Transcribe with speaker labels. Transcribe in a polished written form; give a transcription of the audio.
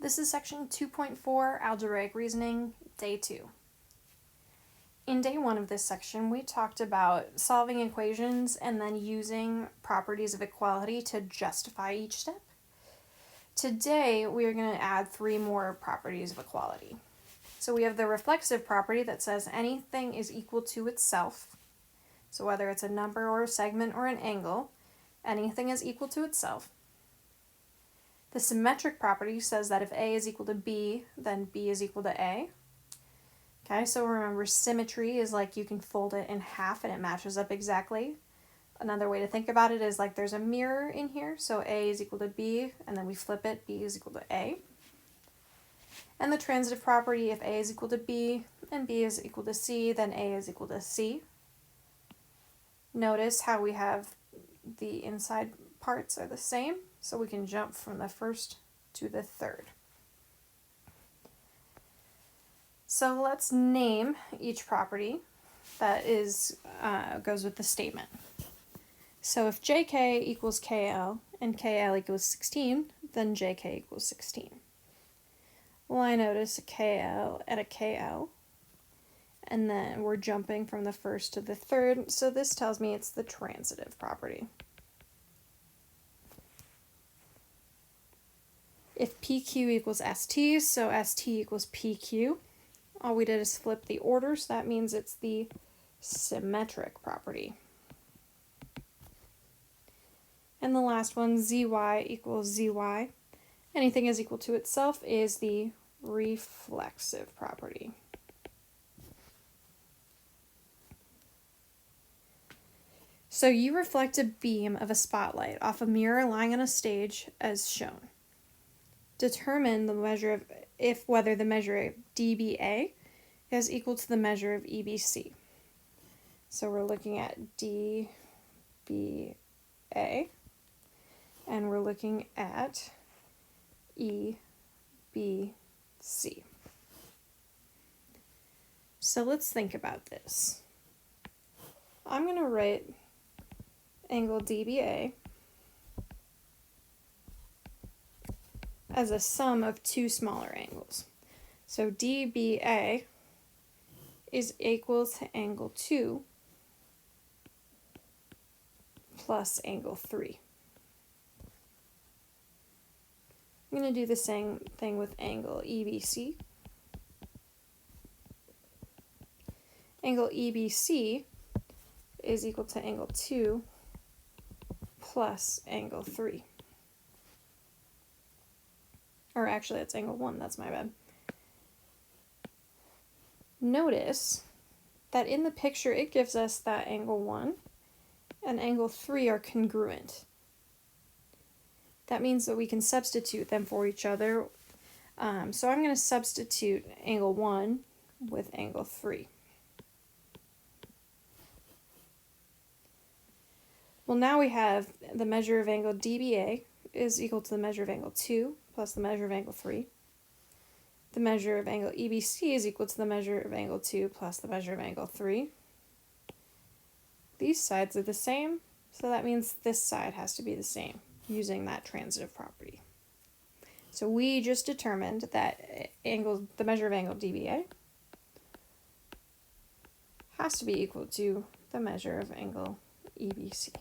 Speaker 1: This is section 2.4, Algebraic Reasoning, day 2. In day 1 of this section, we talked about solving equations and then using properties of equality to justify each step. Today, we are going to add 3 more properties of equality. So we have the reflexive property that says anything is equal to itself. So whether it's a number or a segment or an angle, anything is equal to itself. The symmetric property says that if A is equal to B, then B is equal to A. Okay, so remember, symmetry is like you can fold it in half and it matches up exactly. Another way to think about it is like there's a mirror in here, so A is equal to B, and then we flip it, B is equal to A. And the transitive property, if A is equal to B and B is equal to C, then A is equal to C. Notice how we have the inside parts are the same, so we can jump from the first to the third. So let's name each property that is goes with the statement. So if JK equals KL and KL equals 16, then JK equals 16. Well, I notice a KL and a KL, and then we're jumping from the first to the third, so this tells me it's the transitive property. If PQ equals ST, so ST equals PQ, all we did is flip the order, so that means it's the symmetric property. And the last one, ZY equals ZY. Anything is equal to itself is the reflexive property. So you reflect a beam of a spotlight off a mirror lying on a stage as shown. Determine the measure of whether the measure of dBA is equal to the measure of EBC. So we're looking at dBA, and we're looking at EBC. So let's think about this. I'm going to write angle dBA as a sum of 2 smaller angles. So dBA is equal to angle 2 plus angle 3. I'm going to do the same thing with angle EBC. Angle EBC is equal to angle 2 plus angle 3. Or actually, that's angle 1, that's my bad. Notice that in the picture it gives us that angle 1 and angle 3 are congruent. That means that we can substitute them for each other. So I'm going to substitute angle 1 with angle 3. Well, now we have the measure of angle dBA is equal to the measure of angle 2 plus the measure of angle 3. The measure of angle EBC is equal to the measure of angle 2 plus the measure of angle 3. These sides are the same, so that means this side has to be the same using that transitive property. So we just determined that the measure of angle dBA has to be equal to the measure of angle EBC.